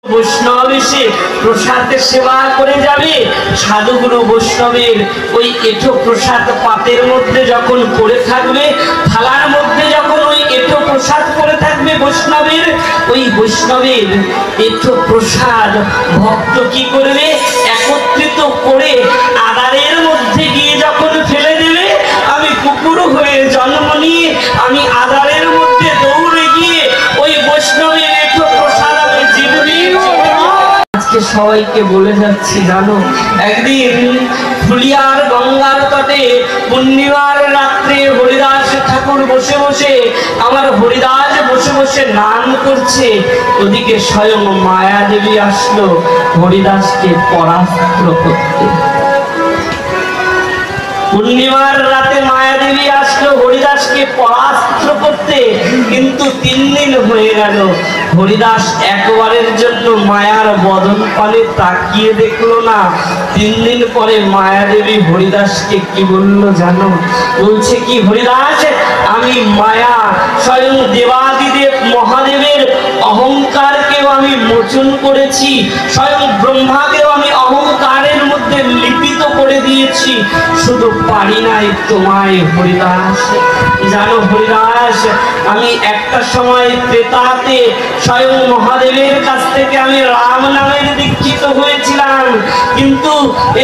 বৈষ্ণব এসে প্রসাদের সেবা করে যাবে। সাধুগুরু বৈষ্ণবের ওই এঁঠো প্রসাদ পাতের মধ্যে যখন পড়ে থাকবে, থালার মধ্যে যখন ওই এঁঠো প্রসাদ পড়ে থাকবে বৈষ্ণবের, ওই বৈষ্ণবের এঁঠো প্রসাদ ভক্ত কি করবে, একত্রিত করে আদারের মধ্যে গিয়ে যখন ফেলে দেবে, আমি কুকুর হয়ে জন্ম নিয়ে আমি আদারের মধ্যে দৌড়ে গিয়ে ওই বৈষ্ণবের এঁঠো প্রসাদ আমি জীবনী আজকে সবাইকে বলে যাচ্ছি। জানো, একদিন ফুলিয়ার গঙ্গার তটে পূর্ণিমার রাত্রে হরিদাস ঠাকুর বসে বসে, আমার হরিদাস বসে বসে নাম করছে, ওদিকে স্বয়ং মায়া দেবী আসলো হরিদাসকে পরাস্ত করতে। পূর্ণিমার রাতে মায়া দেবী আসলো হরিদাসকে পরাস্ত করতে, কিন্তু 3 দিন হয়ে গেল। হরিদাস একবারের জন্য মায়ার বদন পানে তাকিয়ে দেখলো না। 3 দিন পরে মায়া দেবী হরিদাসকে কি বললো জানো? বলছে কি, হরিদাস, আমি মায়া স্বয়ং দেবাদিদেব মহাদেবের অহংকারকেও আমি মোচন করেছি, স্বয়ং ব্রহ্মাকেও আমি অহংকারের মধ্যে লিপিত করে দিয়েছি, শুধু পারি নাই তোমায় হরিদাস। জানো হরিদাস, আমি একটা সময় ত্রেতাতে স্বয়ং মহাদেবের কাছ থেকে আমি রাম নামের দীক্ষিত হয়েছিলাম, কিন্তু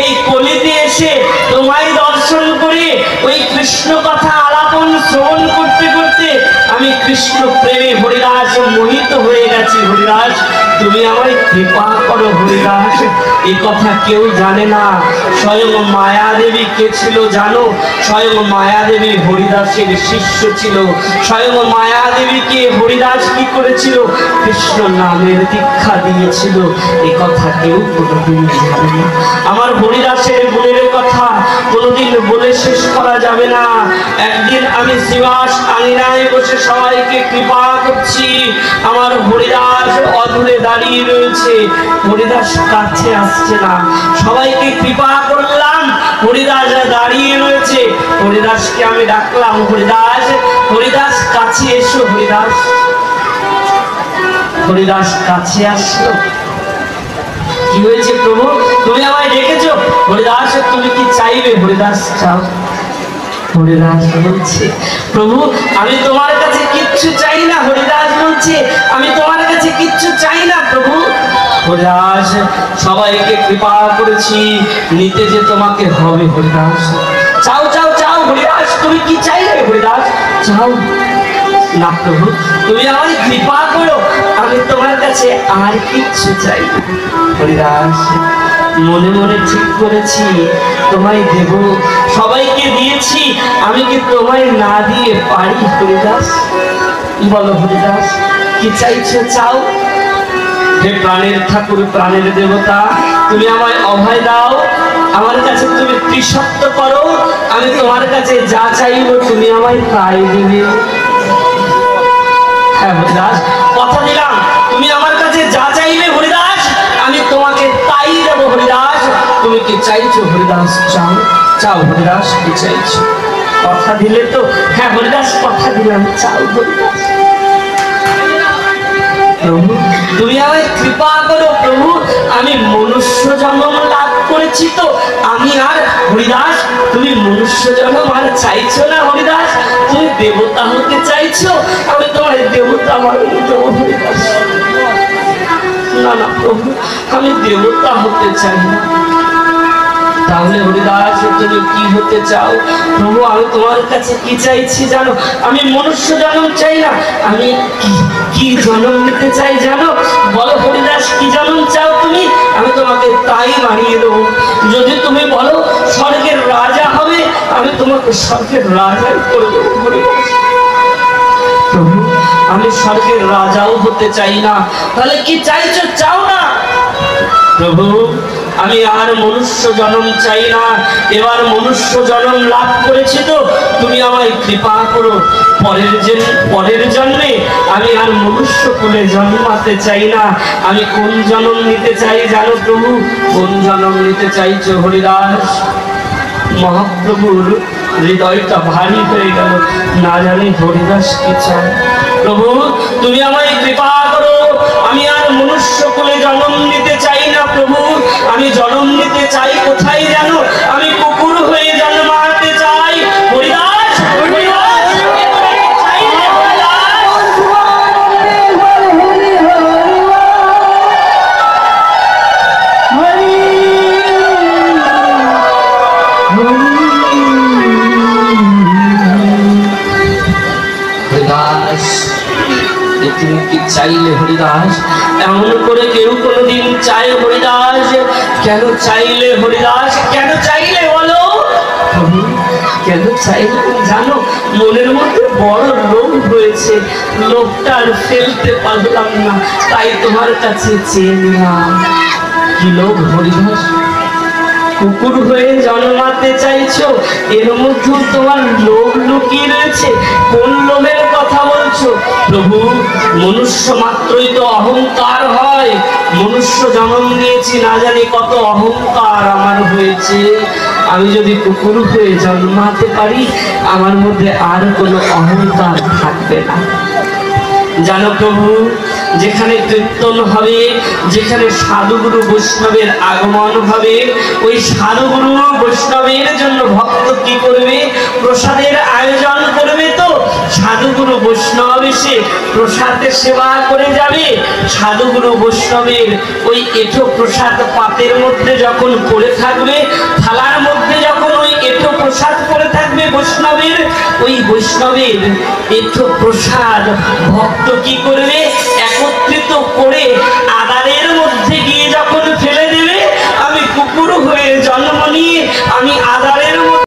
এই কলিতে এসে তোমায় দর্শন করে ওই কৃষ্ণ কথা আলাপন শ্রবণ করতে করতে আমি কৃষ্ণ প্রেমে হরিদাস মোহিত হয়ে গেছি। হরিদাস, তুমি আমায় কৃপা করো হরিদাস। এই কথা কেউ জানে না। স্বয়ং মায়া দেবী কে ছিল জানো? স্বয়ং মায়া দেবী হরিদাসের শিষ্য ছিল। স্বয়ং মায়া দেবীকে হরিদাস কি করেছিল? কৃষ্ণ নামের দীক্ষা দিয়েছিল। এই কথা কেউ কোনোদিন জানে না। আমার হরিদাসের গুণের কথা কোনোদিন বলে শেষ করা যাবে না। একদিন আমি শিবাস আঙিনায় বসে সবাইকে কৃপা করছি, আমার হরিদাস অদূরে দাঁড়িয়ে রয়েছে, হরিদাস কাছে আসছে না। সবাইকে কৃপা করলাম, হরিদাস দাঁড়িয়ে রয়েছে। হরিদাসকে আমি ডাকলাম, হরিদাস, হরিদাস কাছে এসো। হরিদাস হরিদাস কাছে আসলো। কি হয়েছে প্রভু, তুমি আমায় ডেকেছো? হরিদাস, তুমি কি চাইবে? হরিদাস, চাও। হরিদাস বলছে, প্রভু, আমি তোমার কাছে কিচ্ছু চাই না। হরিদাস বলছে, আমি তোমার কাছে কিচ্ছু চাই না প্রভু। হরিদাস, সবাইকে কৃপা করেছি, নিতে যে তোমাকে হবে। হরিদাস, চাও চাও চাও। হরিদাস, তুমি কি চাইবে? হরিদাস, চাও না প্রভু, তুমি আমায় কৃপা করো, আমি তোমার কাছে আর কিচ্ছু চাই না। হরিদাস, মনে মনে ঠিক করেছি তোমায় দেব, সবাইকে দিয়েছি, আমি কি তোমায় না দিয়ে পারি? হরিদাস বলো, হরিদাস কি চাইছো? চাও। হে প্রাণের ঠাকুর, প্রাণের দেবতা, তুমি আমায় অভয় দাও, আমার কাছে তুমি ত্রিসত্য করো, আমি তোমার কাছে যা চাইব তুমি আমায় তাই দিবে। হ্যাঁ হরিদাস, কথা দিলাম, তুমি আমার কাছে যা চাইবে হরিদাস, আমি তোমাকে তাই দেব। হরিদাস, তুমি কি চাইছো? হরিদাস, চাও। চাও হরিদাস, কি চাইছো? কথা দিলে তো? হ্যাঁ হরিদাস, কথা দিলাম, চাও হরিদাস। প্রভু, তুমি আমায় কৃপা করো প্রভু, আমি মনুষ্য জন্ম লাভ করেছি তো, আমি আর হরিদাস, তুমি মনুষ্য জন্ম আর চাইছো না হরিদাস, তুমি দেবতা হতে চাইছো, আমি তোমার দেবতা বানিয়ে দেবো। হরিদাস, না না প্রভু, আমি দেবতা হতে চাই না। তাহলে হরিদাস, তুমি কি হতে চাও? প্রভু, আমি তোমার কাছে কি চাইছি জানো? আমি মনুষ্য জন্ম চাই না, আমি কি জন্ম নিতে চাই জানো? বলো হরিদাস, কি জন্ম চাও তুমি? আমি তোমাকে তাই বানিয়ে দেবো। যদি তুমি বলো স্বর্গের রাজা হবে, আমি তোমাকে স্বর্গের রাজাই করে দেবো। হরিদাস, প্রভু, আমি স্বর্গের রাজাও হতে চাই না। তাহলে কি চাইছো? চাও না? প্রভু, আমি আর মনুষ্য জন্ম চাই না, এবার মনুষ্য জন্ম লাভ করেছি তো, তুমি আমায় কৃপা করো, পরের জন্মে আমি আর মনুষ্য কুলে জন্মাতে চাই না। আমি কোন জন্ম নিতে চাই জানো প্রভু? কোন জন্ম নিতে চাইছো? হরিদাস, মহাপ্রভুর হৃদয়টা ভারী হয়ে গেল, না জানি হরিদাস কি চায়। প্রভু, তুমি আমায় কৃপা করো, আমি আর মনুষ্য কুলে আমি জন্ম নিতে চাই কোথায় জানো? আমি কুকুর হয়ে জন্মাতে চাই। হরিদাস, হরিদাস, চাইলে হরিদাস। হরিদাস, তুমি কি চাইলে হরিদাস? এমন করে কেউ কোনোদিন চায় হরিদাস? কেন চাইলে হরিদাস? কেন চাইলে বলো? কেন চাইলে জানো? মনের মধ্যে বড় লোভ হয়েছে, লোভটা আর ফেলতে পারলাম না, তাই তোমার কাছে চেয়ে নিলাম। কি লোভ হরিদাস? কুকুর হয়ে জন্মাতে চাইছো, এর মধ্যে তোমার লোভ লুকিয়ে রয়েছে। কোন লোভের কথা বলছো? প্রভু, মনুষ্য মাত্রই তো অহংকার হয়। মনুষ্য জন্ম নিয়েছি, না জানি কত অহংকার আমার হয়েছে। আমি যদি কুকুর হয়ে জন্মাতে পারি, আমার মধ্যে আর কোনো অহংকার থাকবে না। জানো প্রভু, যেখানে কীর্তন হবে, যেখানে সাধুগুরু বৈষ্ণবের আগমন হবে, ওই সাধুগুরু বৈষ্ণবের জন্য ভক্ত কি করবে? প্রসাদের আয়োজন করবে। তো সাধুগুরু বৈষ্ণব এসে প্রসাদের সেবা করে যাবে। সাধুগুরু বৈষ্ণবের ওই এঁঠো প্রসাদ পাতের মধ্যে যখন পড়ে থাকবে, থালার মধ্যে যখন ওই এঁঠো প্রসাদ পড়ে থাকবে বৈষ্ণবের, ওই বৈষ্ণবের এঁঠো প্রসাদ ভক্ত কি করবে? একত্রিত করে আদারের মধ্যে গিয়ে যখন ফেলে দেবে, আমি কুকুর হয়ে জন্ম নিয়ে আমি আদারের